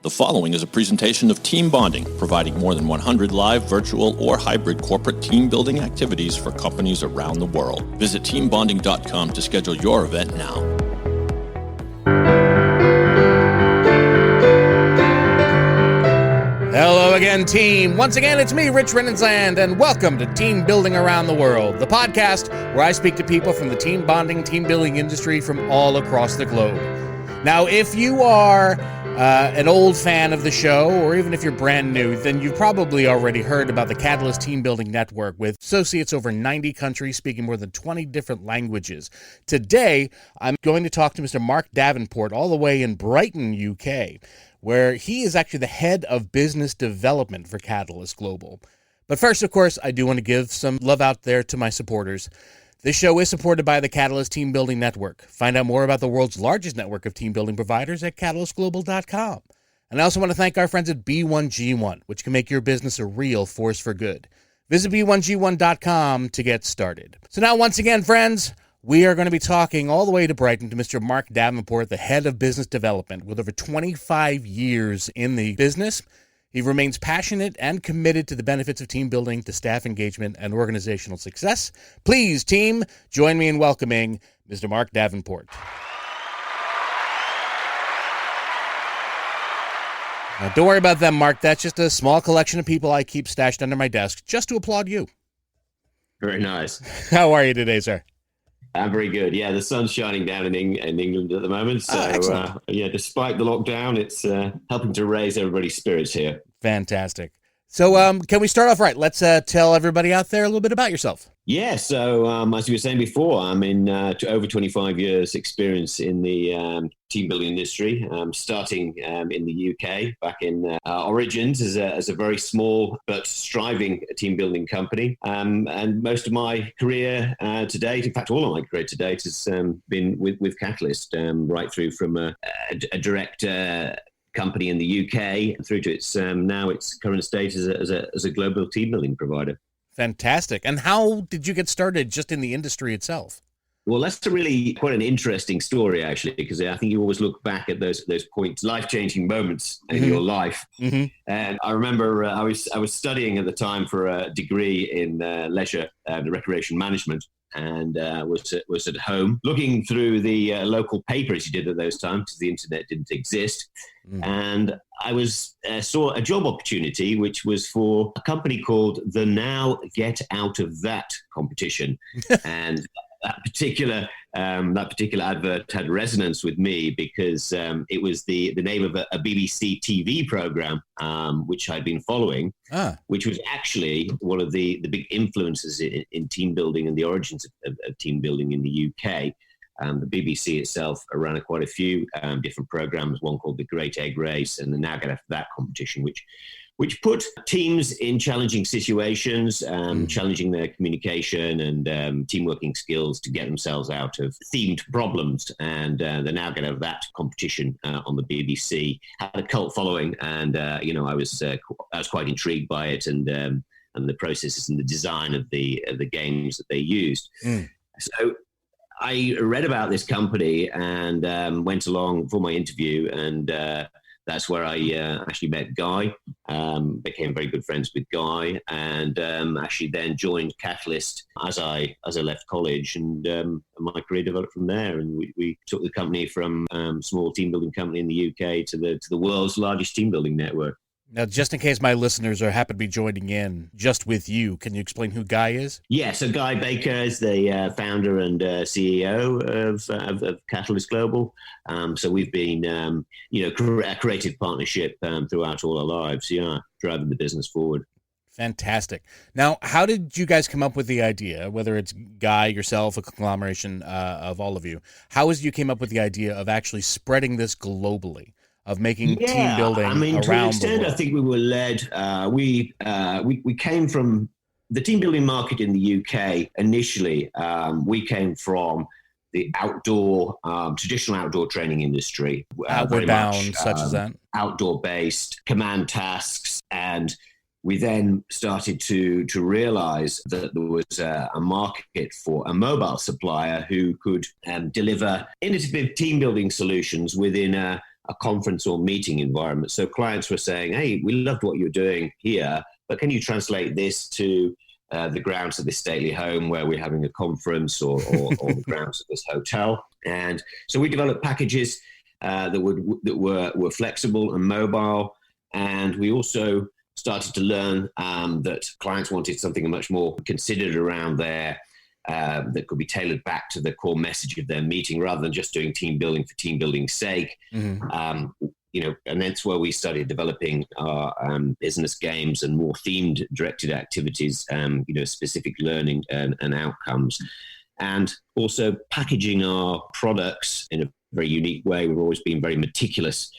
The following is a presentation of Team Bonding, providing more than 100 live, virtual, or hybrid corporate team building activities for companies around the world. Visit teambonding.com to schedule your event now. Hello again, team. Once again, it's me, Rich Renenzand, and welcome to Team Building Around the World, the podcast where I speak to people from the team bonding, team building industry from all across the globe. Now, if you are an old fan of the show, or even if you're brand new, then you've probably already heard about the Catalyst Team Building Network with associates over 90 countries speaking more than 20 different languages. Today, I'm going to talk to Mr. Mark Davenport all the way in Brighton, UK, where he is actually the head of business development for Catalyst Global. But first, of course, I do want to give some love out there to my supporters. This show is supported by the Catalyst Team Building Network. Find out more about the world's largest network of team building providers at catalystglobal.com. And I also want to thank our friends at B1G1, which can make your business a real force for good. Visit b1g1.com to get started. So now, once again, friends, we are going to be talking all the way to Brighton to Mr. Mark Davenport, the head of business development with over 25 years in the business. He remains passionate and committed to the benefits of team building, to staff engagement, and organizational success. Please, team, join me in welcoming Mr. Mark Davenport. Now, don't worry about them, Mark. That's just a small collection of people I keep stashed under my desk just to applaud you. Very nice. How are you today, sir? I'm very good. Yeah, the sun's shining down in England at the moment. So, despite the lockdown, it's helping to raise everybody's spirits here. Fantastic. So can we start off right? Let's tell everybody out there a little bit about yourself. Yeah, so as you were saying before, I'm in over 25 years experience in the team building industry, starting in the UK, back in Origins as a very small but striving team building company. And most of my career to date, in fact, all of my career to date has been with Catalyst, right through from a direct company in the UK through to its now its current state as a global team building provider. Fantastic. And how did you get started just in the industry itself? Well, that's really quite an interesting story, actually, because I think you always look back at those points, life-changing moments in your life. Mm-hmm. And I remember I was studying at the time for a degree in leisure and recreation management, and was at home looking through the local paper, as you did at those times, because the internet didn't exist. And I saw a job opportunity, which was for a company called the Now Get Out of That competition. And that particular advert had resonance with me because it was the name of a BBC TV program, which I'd been following, which was actually one of the big influences in team building and the origins of team building in the UK. The BBC itself ran quite a few different programs, one called The Great Egg Race and the Now Get Out of That competition, which put teams in challenging situations, challenging their communication and team working skills to get themselves out of themed problems. And the Now Get Out of That competition on the BBC had a cult following, and I was quite intrigued by it and the processes and the design of the games that they used. So I read about this company and went along for my interview, and that's where I actually met Guy, became very good friends with Guy, and actually then joined Catalyst as I left college, and my career developed from there. And we took the company from small team building company in the UK to the world's largest team building network. Now, just in case my listeners happen to be joining in just with you, can you explain who Guy is? Yeah, so Guy Baker is the founder and CEO of Catalyst Global. So we've been, a creative partnership throughout all our lives, driving the business forward. Fantastic. Now, how did you guys come up with the idea, whether it's Guy, yourself, a conglomeration of all of you, how is you came up with the idea of actually spreading this globally? Of making team building around to an extent, the world. I think we were led. We came from the team building market in the UK initially. We came from the traditional outdoor training industry, outward bound, such as that, outdoor based command tasks, and we then started to realize that there was a market for a mobile supplier who could deliver innovative team building solutions within a a conference or meeting environment. So clients were saying, hey, we loved what you're doing here, but can you translate this to the grounds of this stately home where we're having a conference or the grounds of this hotel? And so we developed packages that were flexible and mobile. And we also started to learn that clients wanted something much more considered around there that could be tailored back to the core message of their meeting rather than just doing team building for team building's sake. And that's where we started developing our business games and more themed directed activities, specific learning and outcomes, and also packaging our products in a very unique way. We've always been very meticulous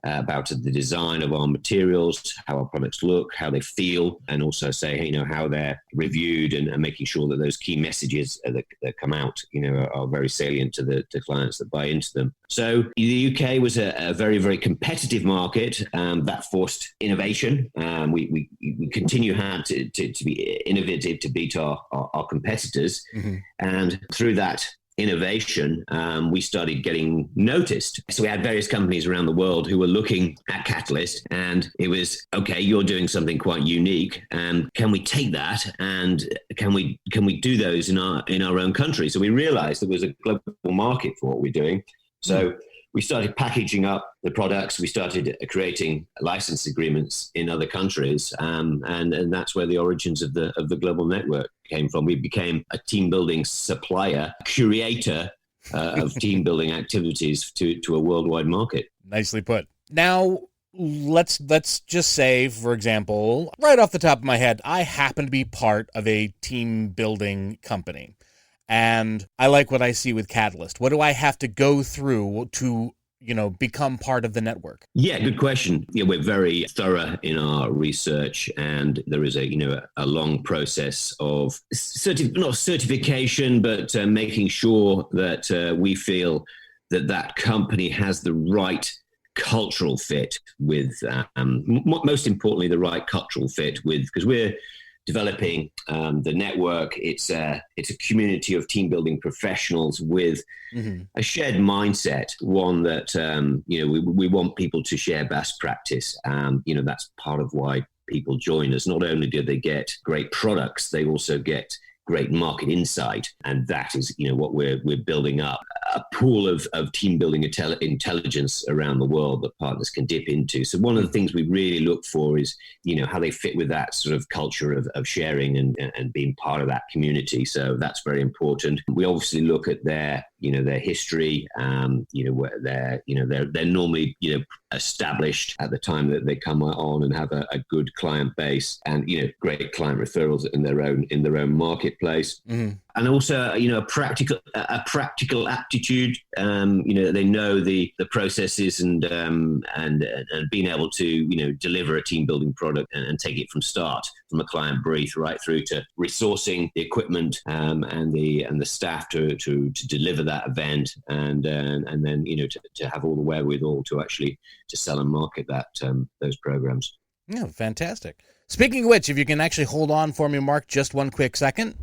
about the design of our materials, how our products look, how they feel, and also say, how they're reviewed and making sure that those key messages that come out, are very salient to the clients that buy into them. So the UK was a very, very competitive market that forced innovation. We continue to be innovative to beat our competitors. Mm-hmm. And through that innovation, we started getting noticed. So we had various companies around the world who were looking at Catalyst, and it was, okay, you're doing something quite unique, and can we take that and can we do those in our own country? So we realized there was a global market for what we're doing. So we started packaging up the products. We started creating license agreements in other countries, and that's where the origins of the global network came from. We became a team building supplier, curator of team building activities to a worldwide market. Nicely put. Now, let's just say, for example, right off the top of my head, I happen to be part of a team building company. And I like what I see with Catalyst. What do I have to go through to, become part of the network? Yeah, good question. Yeah, we're very thorough in our research, and there is a long process of not certification, but making sure that we feel that company has the right cultural fit with, most importantly, the right cultural fit with, because we're developing the network. It's a community of team building professionals with a shared mindset, one that we want people to share best practice. That's part of why people join us. Not only do they get great products, they also get great market insight, and that is what we're building up, a pool of team building intelligence around the world that partners can dip into. So one of the things we really look for is how they fit with that sort of culture of sharing and being part of that community. So that's very important. We obviously look at their history, where they're normally established at the time that they come on and have a good client base and great client referrals in their own marketplace. And also a practical aptitude. They know the processes and being able to deliver a team building product and take it from a client brief right through to resourcing the equipment and the staff to deliver that event, and then to have all the wherewithal to actually to sell and market that those programs. Yeah, fantastic. Speaking of which, if you can actually hold on for me, Mark, just one quick second.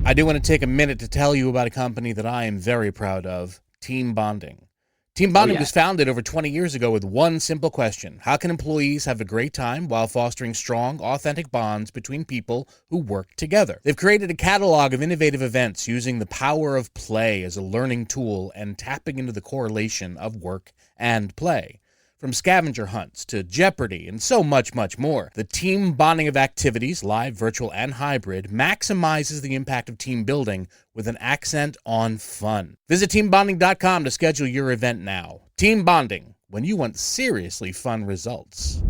I do want to take a minute to tell you about a company that I am very proud of, Team Bonding. Team Bonding was founded over 20 years ago with one simple question: how can employees have a great time while fostering strong, authentic bonds between people who work together? They've created a catalog of innovative events using the power of play as a learning tool and tapping into the correlation of work and play. From scavenger hunts to Jeopardy and so much, much more. The team bonding of activities, live, virtual, and hybrid, maximizes the impact of team building with an accent on fun. Visit teambonding.com to schedule your event now. Team Bonding, when you want seriously fun results.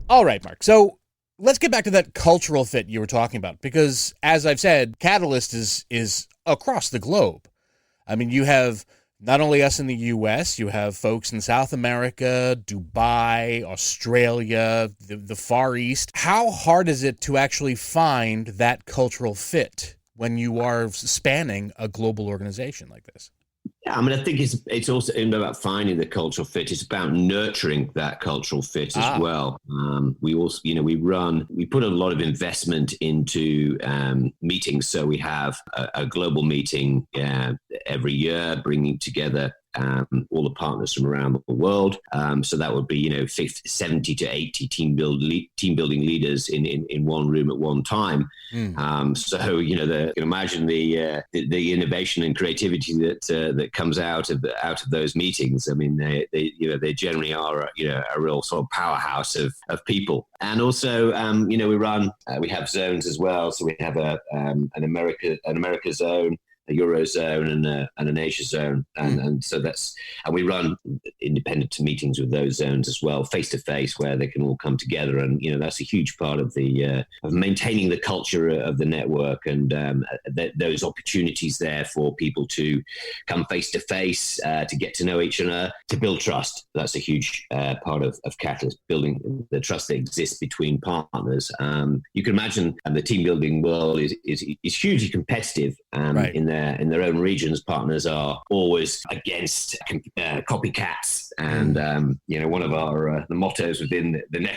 All right, Mark. So let's get back to that cultural fit you were talking about, because as I've said, Catalyst is across the globe. I mean, you have not only us in the U.S., you have folks in South America, Dubai, Australia, the Far East. How hard is it to actually find that cultural fit when you are spanning a global organization like this? Yeah, I mean, I think it's also about finding the cultural fit. It's about nurturing that cultural fit as well. We also, we put a lot of investment into meetings. So we have a global meeting every year, bringing together all the partners from around the world. So that would be 70 to 80 team building leaders in one room at one time. So you can imagine the innovation and creativity that comes out of those meetings. I mean, they generally are a real sort of powerhouse of people. And also we have zones as well. So we have an America zone, a Eurozone, and an Asia zone, and so we run independent meetings with those zones as well, face to face, where they can all come together, and that's a huge part of of maintaining the culture of the network, and those opportunities there for people to come face to face, to get to know each other, to build trust. That's a huge part of Catalyst, building the trust that exists between partners. You can imagine the team building world is hugely competitive, right. In their own regions. Partners are always against copycats, and one of our the mottos within the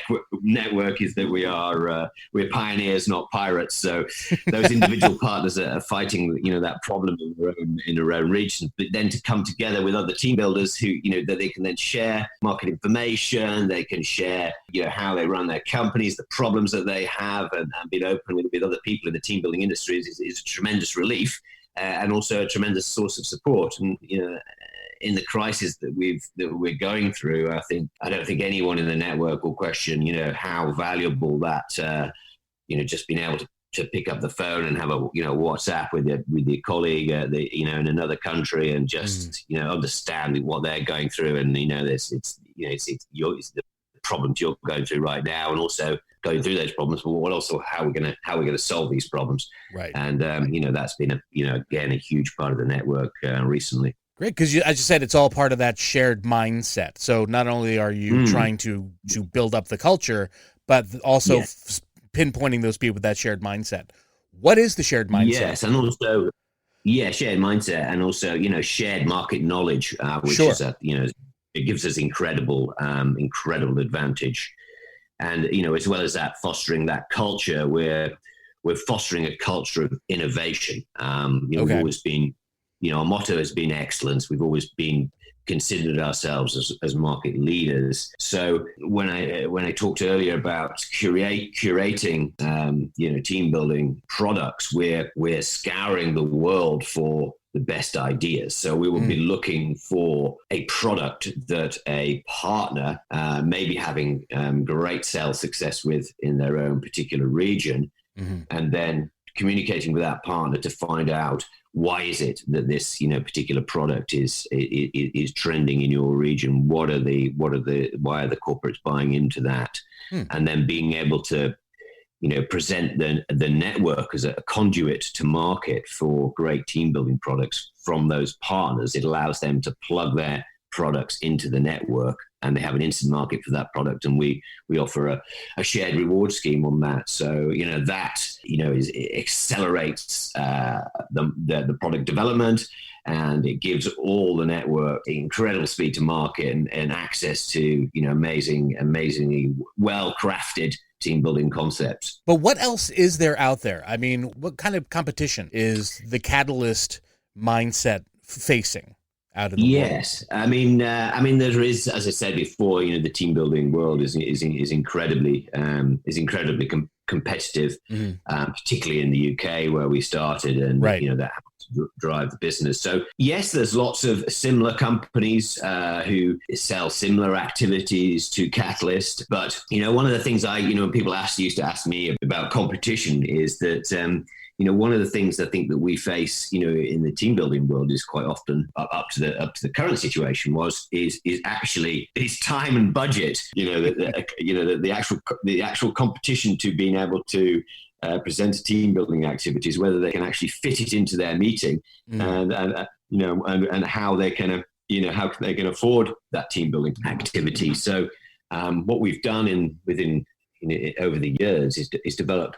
network is that we're pioneers, not pirates. So those individual partners are fighting that problem in their own regions, but then to come together with other team builders who that they can then share market information, they can share how they run their companies, the problems that they have, and be open with other people in the team building industry is a tremendous relief. And also a tremendous source of support. And in the crisis that we're going through, I don't think anyone in the network will question how valuable that just being able to pick up the phone and have a WhatsApp with your colleague in another country, and just understand what they're going through, and it's the problems you're going through right now, and also going through those problems, but also how we're going to solve these problems. Right. And that's been again a huge part of the network recently. Great, because as you said, it's all part of that shared mindset. So not only are you trying to build up the culture, but also pinpointing those people with that shared mindset. What is the shared mindset? Yes, and also shared mindset, and also shared market knowledge, which is it gives us incredible advantage. And as well as that, fostering that culture, we're fostering a culture of innovation. We've always been, our motto has been excellence. We've always been considered ourselves as market leaders. So when I talked earlier about curating team building products, we're scouring the world for the best ideas. So we will be looking for a product that a partner may be having great sales success with in their own particular region, and then communicating with that partner to find out why is it that this particular product is trending in your region. Why are the corporates buying into that? And then being able to present the network as a conduit to market for great team building products from those partners. It allows them to plug their products into the network, and they have an instant market for that product. And we offer a shared reward scheme on that. So it accelerates the product development, and it gives all the network incredible speed to market and access to amazingly well crafted team building concepts. But what else is there out there? I mean, what kind of competition is the Catalyst mindset facing out in the world? Yes, I mean, there is, as I said before, the team building world is incredibly competitive, particularly in the UK where we started, and that helps to drive the business. So yes, there's lots of similar companies who sell similar activities to Catalyst. But one of the things when people used to ask me about competition is that one of the things I think that we face, in the team building world is quite often up to the current situation is time and budget. The actual competition to being able to present team building activities, whether they can actually fit it into their meeting, and how they can how they can afford that team building activity. So what we've done over the years is develop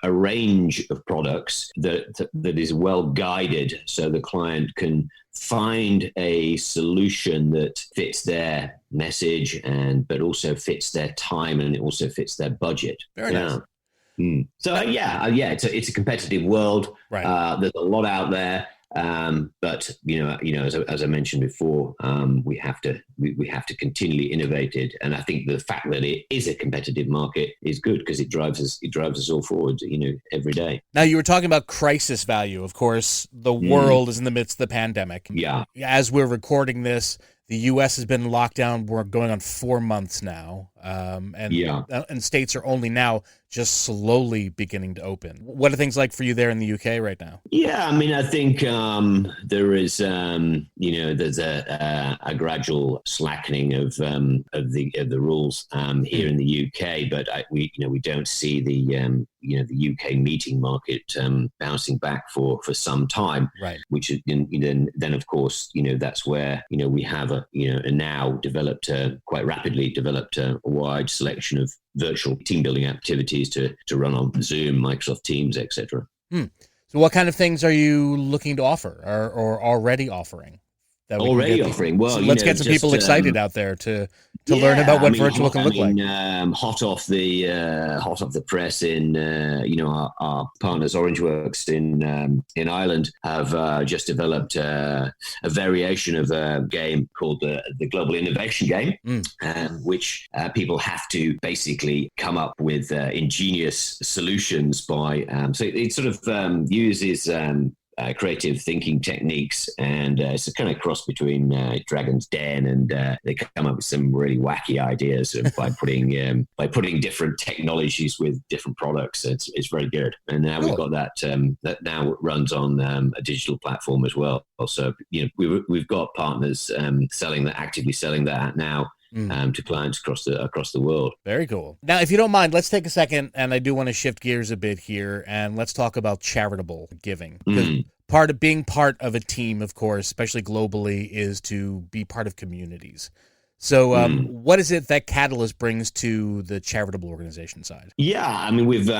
a range of products that is well guided, so the client can find a solution that fits their message but also fits their time, and it also fits their budget. Very nice. So it's a competitive world. Right. There's a lot out there. But as I mentioned before, we have to continually innovate it, and I think the fact that it is a competitive market is good because it drives us all forward, every day. Now, you were talking about crisis value. Of course, the world is in the midst of the pandemic. Yeah. As we're recording this, the U.S. has been locked down. We're going on 4 months now, and states are only now just slowly beginning to open. What are things like for you there in the UK right now? Yeah, I mean, I think there is, there's a gradual slackening of the rules here in the UK, but we don't see the UK meeting market bouncing back for some time. Right. Which is then of course that's where we have now quite rapidly developed a wide selection of virtual team building activities to run on Zoom, Microsoft Teams, etc. So what kind of things are you looking to offer or already offering? Well, so let's get some people excited out there to learn about what virtual can look like. Hot off the press in our partners OrangeWorks in Ireland have just developed a variation of a game called the Global Innovation Game, which people have to basically come up with ingenious solutions by. So it sort of uses. Creative thinking techniques, and it's a kind of cross between Dragon's Den, and they come up with some really wacky ideas by putting different technologies with different products. It's very good, and now we've got that now runs on a digital platform as well. Also, we've got partners actively selling that now. To clients across the world. Very cool. Now, if you don't mind, let's take a second, and I do want to shift gears a bit here, and let's talk about charitable giving. Being part of a team, of course, especially globally, is to be part of communities. So what is it that Catalyst brings to the charitable organization side? Yeah, I mean, we've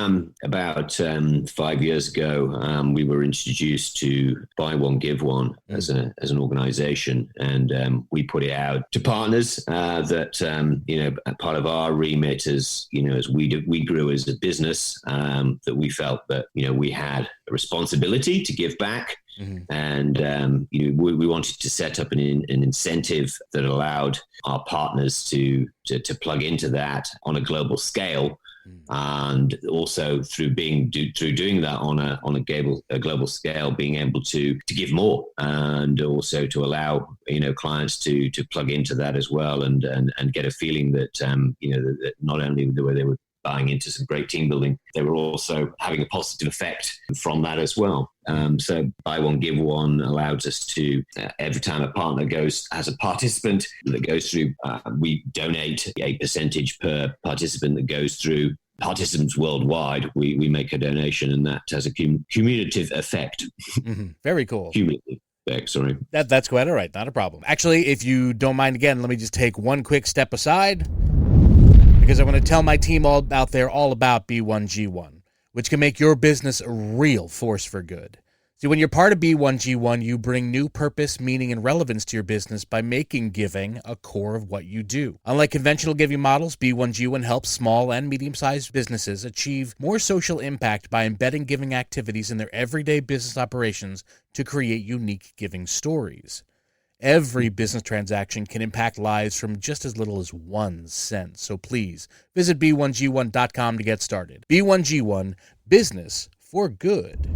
about 5 years ago, we were introduced to Buy One, Give One as an organization, and we put it out to partners that, part of our remit as we grew as a business, that we felt that, we had a responsibility to give back. And we wanted to set up an incentive that allowed our partners to plug into that on a global scale, and also through doing that on a global scale, being able to give more, and also to allow clients to plug into that as well, and get a feeling that that not only were they were buying into some great team building, they were also having a positive effect from that as well. So Buy One, Give One allows us to, every time a partner goes as a participant that goes through, we donate a percentage per participant that goes through. Participants worldwide, we make a donation, and that has a cumulative effect. Very cool. Cumulative. Sorry. That's quite all right. Not a problem. Actually, if you don't mind, again, let me just take one quick step aside, because I want to tell my team all out there all about B1G1, which can make your business a real force for good. See, when you're part of B1G1, you bring new purpose, meaning, and relevance to your business by making giving a core of what you do. Unlike conventional giving models, B1G1 helps small and medium-sized businesses achieve more social impact by embedding giving activities in their everyday business operations to create unique giving stories. Every business transaction can impact lives from just as little as 1 cent. So please visit b1g1.com to get started. B1G1, business for good.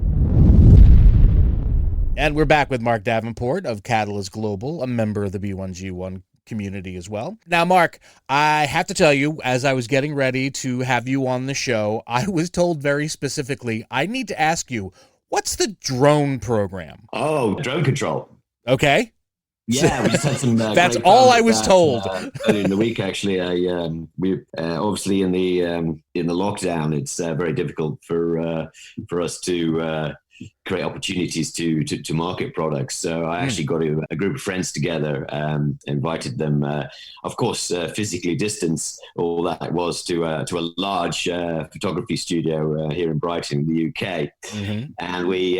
And we're back with Mark Davenport of Catalyst Global, a member of the B1G1 community as well. Now, Mark, I have to tell you, as I was getting ready to have you on the show, I was told very specifically, I need to ask you, what's the drone program? Oh, drone control. Okay. Yeah, we just had some. That's all I was told. Earlier in the week, actually, we obviously in the lockdown, it's very difficult for us to create opportunities to market products. So I actually got a group of friends together, invited them, of course, physically distanced all that was to a large photography studio here in Brighton, the UK, and we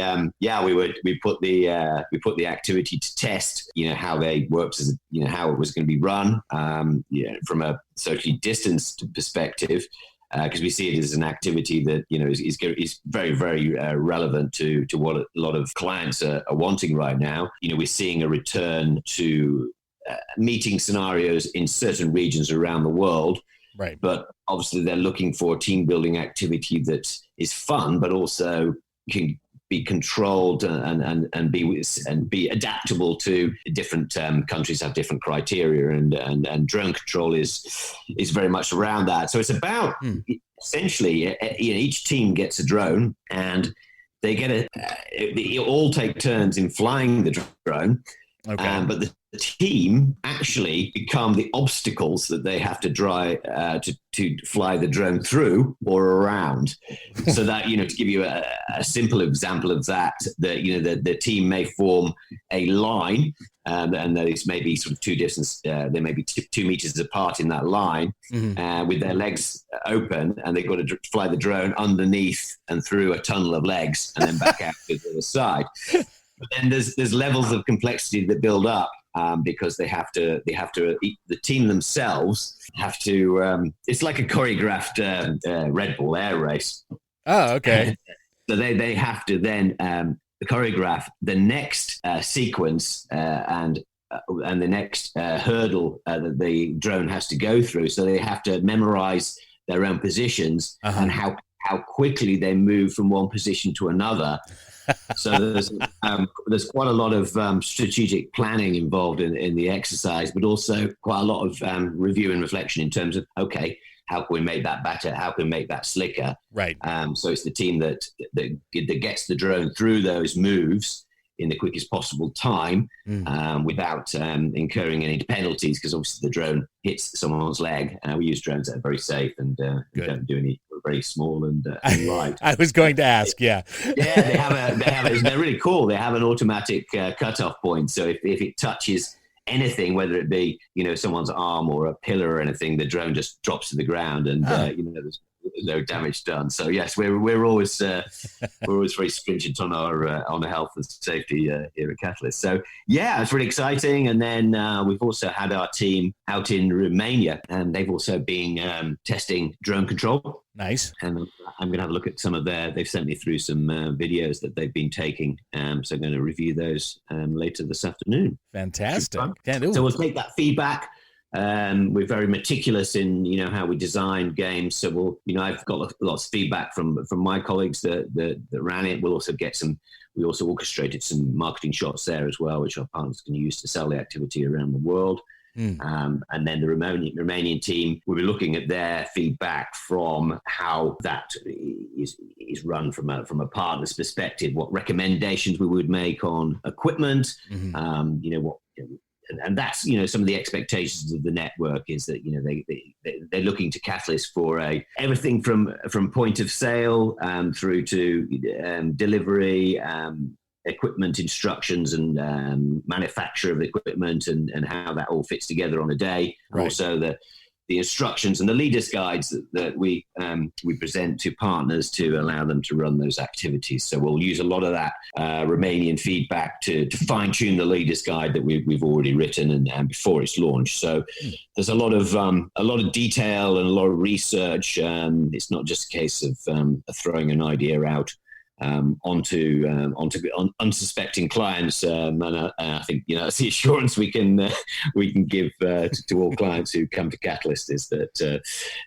put the activity to test, how they worked as how it was going to be run, from a socially distanced perspective. because we see it as an activity that is very, very relevant to what a lot of clients are wanting right now. We're seeing a return to meeting scenarios in certain regions around the world. Right. But obviously they're looking for team building activity that is fun, but also can be controlled and be adaptable to different countries have different criteria, and drone control is very much around that. So it's about essentially each team gets a drone, and they get they all take turns in flying the drone. Okay. But the team actually become the obstacles that they have to to fly the drone through or around. So that, to give you a simple example of that, the team may form a line, and there's maybe sort of two distance, they may be 2 meters apart in that line, with their legs open, and they've got to fly the drone underneath and through a tunnel of legs and then back out to the other side. But then there's levels of complexity that build up, because the team themselves have to. It's like a choreographed Red Bull air race. Oh, okay. So they have to then choreograph the next sequence and the next hurdle that the drone has to go through. So they have to memorize their own positions and how quickly they move from one position to another. So there's quite a lot of strategic planning involved in the exercise, but also quite a lot of review and reflection in terms of, okay, how can we make that better? How can we make that slicker? Right. So it's the team that gets the drone through those moves in the quickest possible time, without incurring any penalties, because obviously the drone hits someone's leg. We use drones that are very safe and don't do any, very small and light. I was going to ask, yeah. Yeah, they're really cool. They have an automatic cutoff point. So if it touches anything, whether it be, someone's arm or a pillar or anything, the drone just drops to the ground, and there's no damage done. So yes, we're always very stringent on our health and safety here at Catalyst. So yeah, it's really exciting. And then we've also had our team out in Romania, and they've also been testing drone control. Nice. And I'm going to have a look at some of they've sent me through some videos that they've been taking. So I'm going to review those later this afternoon. Fantastic. So we'll take that feedback. We're very meticulous in how we design games. So I've got lots of feedback from my colleagues that ran it. We'll also we also orchestrated some marketing shots there as well, which our partners can use to sell the activity around the world. And then the Romanian team, we'll be looking at their feedback from how that is run from a partner's perspective, what recommendations we would make on equipment, and that's some of the expectations of the network is that they're looking to Catalyst for everything from point of sale through to delivery, equipment instructions, and manufacture of the equipment, and how that all fits together on a day. Right. Also the instructions and the leaders guides that we present to partners to allow them to run those activities. So we'll use a lot of that Romanian feedback to fine tune the leaders guide that we've already written and before it's launched. So there's a lot of detail and a lot of research. It's not just a case of throwing an idea out onto unsuspecting clients, and I think that's the assurance we can give to all clients who come to Catalyst, is that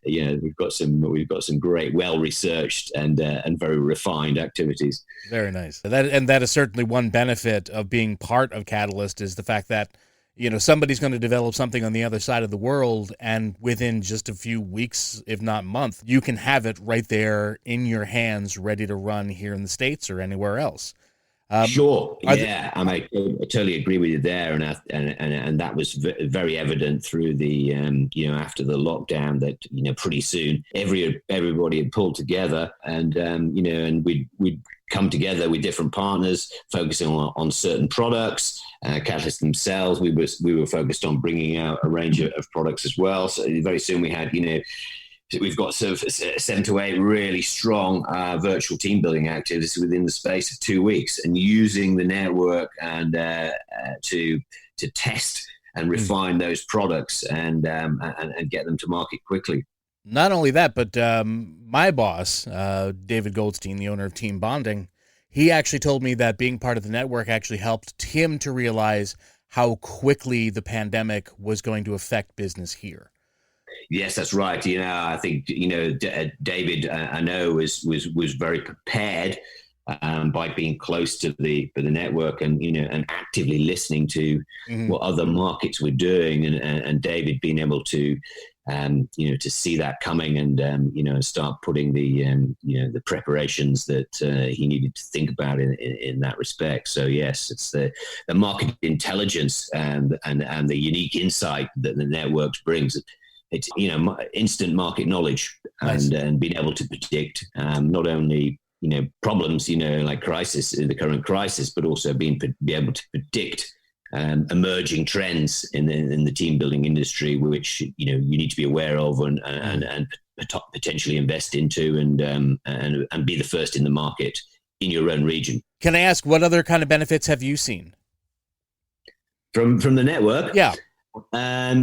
we've got some great, well researched and very refined activities. Very nice. That is certainly one benefit of being part of Catalyst, is the fact that somebody's going to develop something on the other side of the world, and within just a few weeks, if not month, you can have it right there in your hands, ready to run here in the States or anywhere else. Sure. Yeah, I totally agree with you there, and that was very evident through the after the lockdown that pretty soon everybody had pulled together, and and we'd come together with different partners focusing on certain products. Catalyst themselves, we were focused on bringing out a range of products as well. So very soon we had we've got sort of 7 to 8 really strong virtual team building activities within the space of 2 weeks, and using the network and to test and refine those products and get them to market quickly. Not only that, but my boss, David Goldstein, the owner of Team Bonding, he actually told me that being part of the network actually helped him to realize how quickly the pandemic was going to affect business here. Yes, that's right. I think David, I know was very prepared by being close to the network and actively listening to what other markets were doing, and David being able to to see that coming and start putting the preparations that he needed to think about in that respect. So yes, it's the market intelligence and the unique insight that the networks brings. It's instant market knowledge and being able to predict not only problems like the current crisis, but also be able to predict emerging trends in the team building industry, which you need to be aware of and potentially invest into and be the first in the market in your own region. Can I ask, what other kind of benefits have you seen from the network? Yeah. I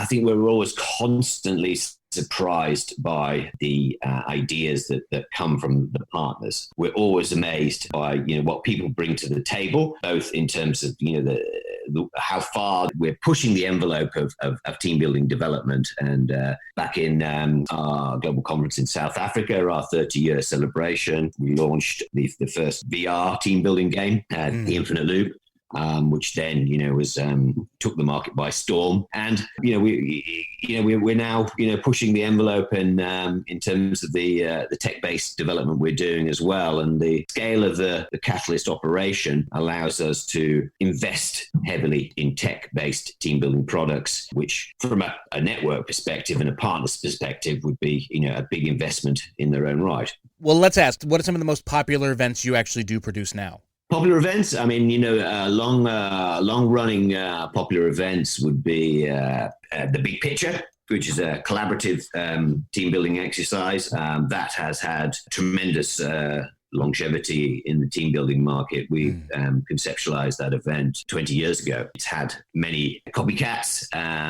think we're always constantly surprised by the ideas that come from the partners. We're always amazed by what people bring to the table, both in terms of how far we're pushing the envelope of team building development. And back in our global conference in South Africa, our 30-year celebration, we launched the first VR team building game, the Infinite Loop. Which then, was took the market by storm, and we're now pushing the envelope in terms of the tech-based development we're doing as well, and the scale of the Catalyst operation allows us to invest heavily in tech-based team building products, which from a network perspective and a partner's perspective would be a big investment in their own right. Well, let's ask, what are some of the most popular events you actually do produce now? Popular events, long-running popular events would be the Big Picture, which is a collaborative team-building exercise that has had tremendous longevity in the team building market. We conceptualized that event 20 years ago. It's had many copycats,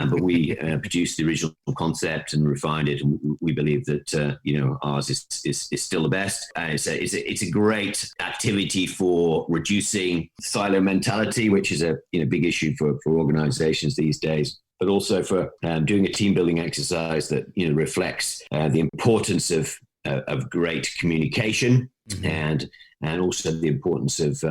but we produced the original concept and refined it. And we believe that ours is still the best. It's a great activity for reducing silo mentality, which is a big issue for organizations these days, but also for doing a team building exercise that reflects the importance of great communication and also the importance of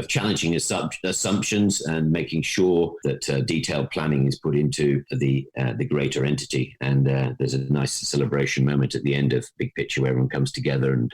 challenging assumptions and making sure that detailed planning is put into the greater entity. And there's a nice celebration moment at the end of Big Picture where everyone comes together and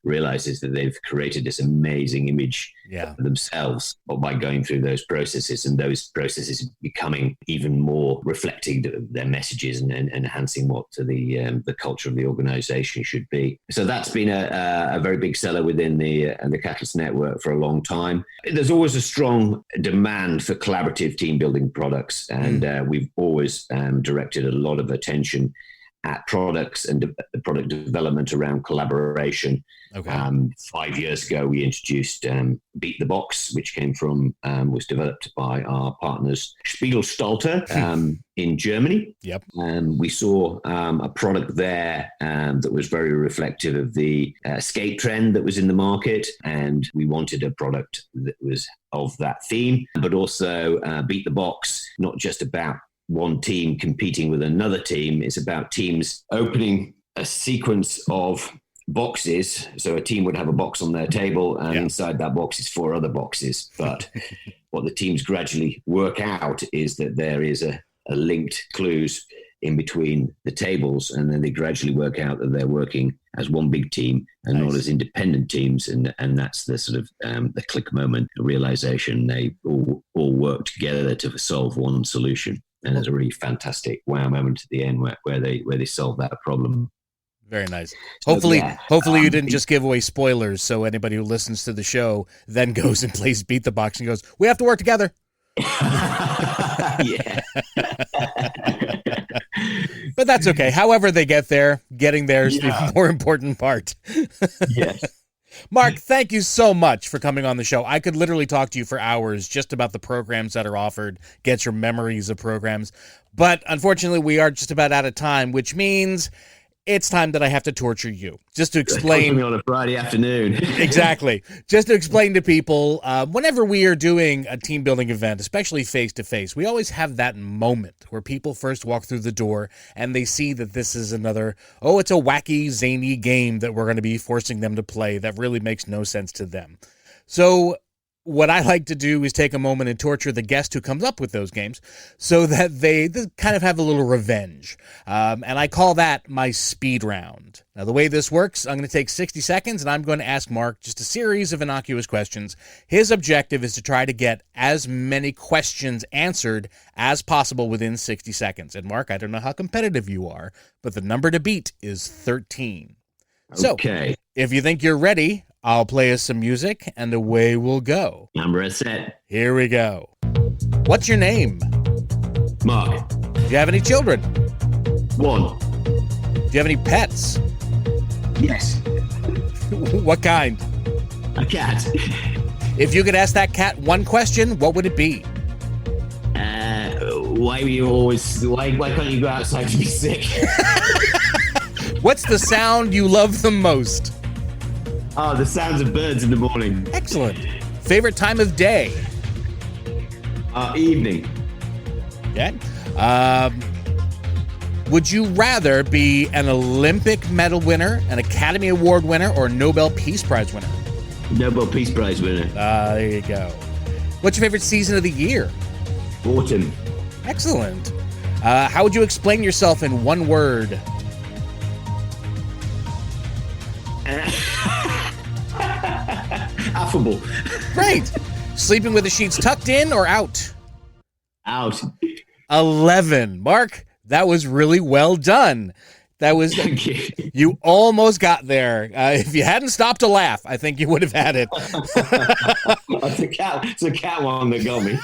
realizes that they've created this amazing image for themselves by going through those processes, and those processes becoming even more reflecting their messages and enhancing what the culture of the organization should be. So that's been a very big seller within the Catalyst network for a long time. There's always a strong demand for collaborative team building products, and we've always directed a lot of attention at products and product development around collaboration. Okay. 5 years ago, we introduced Beat the Box, which was developed by our partners Spiegel-Stalter in Germany. Yep. We saw a product there that was very reflective of the skate trend that was in the market, and we wanted a product that was of that theme, but also Beat the Box, not just about one team competing with another team. It's about teams opening a sequence of boxes. So a team would have a box on their table, and inside that box is 4 other boxes. But what the teams gradually work out is that there is a linked clues in between the tables, and then they gradually work out that they're working as one big team and not as independent teams, and that's the sort of the click moment, the realization they all work together to solve one solution. And there's a really fantastic wow moment at the end where they solve that problem. Very nice. Hopefully you didn't just give away spoilers, so anybody who listens to the show then goes and plays Beat the Box and goes, we have to work together. Yeah. But that's okay. However they get there, getting there is the more important part. Yes. Mark, thank you so much for coming on the show. I could literally talk to you for hours just about the programs that are offered, get your memories of programs. But unfortunately, we are just about out of time, which means it's time that I have to torture you. Just to explain. On a Friday afternoon. Exactly. Just to explain to people, whenever we are doing a team building event, especially face-to-face, we always have that moment where people first walk through the door and they see that this is another, it's a wacky, zany game that we're going to be forcing them to play that really makes no sense to them. So what I like to do is take a moment and torture the guest who comes up with those games so that they kind of have a little revenge. And I call that my speed round. Now, the way this works, I'm going to take 60 seconds and I'm going to ask Mark just a series of innocuous questions. His objective is to try to get as many questions answered as possible within 60 seconds. And Mark, I don't know how competitive you are, but the number to beat is 13. Okay. So, if you think you're ready, I'll play us some music, and away we'll go. Number set. Here we go. What's your name? Mark. Do you have any children? 1. Do you have any pets? Yes. What kind? A cat. If you could ask that cat one question, what would it be? Why can't you go outside to be sick? What's the sound you love the most? Oh, the sounds of birds in the morning. Excellent. Favorite time of day? Evening. Yeah. Would you rather be an Olympic medal winner, an Academy Award winner, or a Nobel Peace Prize winner? Nobel Peace Prize winner. There you go. What's your favorite season of the year? Autumn. Excellent. How would you explain yourself in one word? Affable. Great. Sleeping with the sheets tucked in or out? Out. 11. Mark, that was really well done. That was, Thank you. you almost got there. If you hadn't stopped to laugh, I think you would have had it. It's a cat one that got me.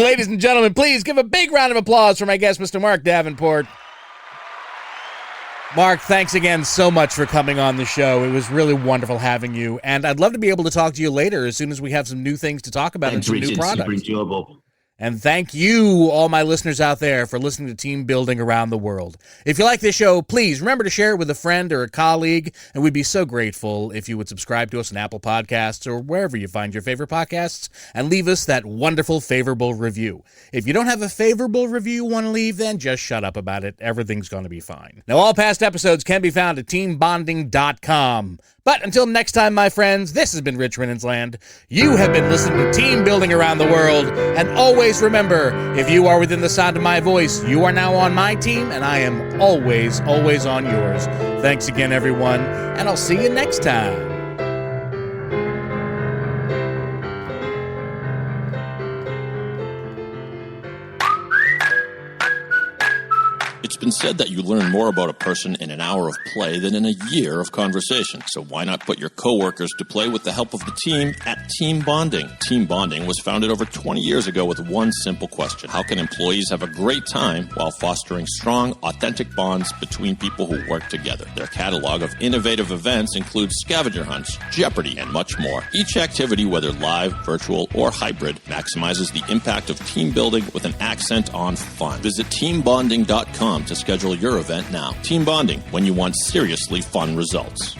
Ladies and gentlemen, please give a big round of applause for my guest, Mr. Mark Davenport. Mark, thanks again so much for coming on the show. It was really wonderful having you, and I'd love to be able to talk to you later as soon as we have some new things to talk about. Thanks, and some Richard. new products. Super enjoyable. And thank you, all my listeners out there, for listening to Team Building Around the World. If you like this show, please remember to share it with a friend or a colleague, and we'd be so grateful if you would subscribe to us on Apple Podcasts or wherever you find your favorite podcasts, and leave us that wonderful favorable review. If you don't have a favorable review you want to leave, then just shut up about it. Everything's going to be fine. Now, all past episodes can be found at teambonding.com. But until next time, my friends, this has been Rich Rinnensland. You have been listening to Team Building Around the World. And always remember, if you are within the sound of my voice, you are now on my team, and I am always, always on yours. Thanks again, everyone, and I'll see you next time. It's been said that you learn more about a person in an hour of play than in a year of conversation. So why not put your coworkers to play with the help of the team at Team Bonding? Team Bonding was founded over 20 years ago with one simple question. How can employees have a great time while fostering strong, authentic bonds between people who work together? Their catalog of innovative events includes scavenger hunts, Jeopardy, and much more. Each activity, whether live, virtual, or hybrid, maximizes the impact of team building with an accent on fun. Visit teambonding.com to schedule your event now. Team Bonding, when you want seriously fun results.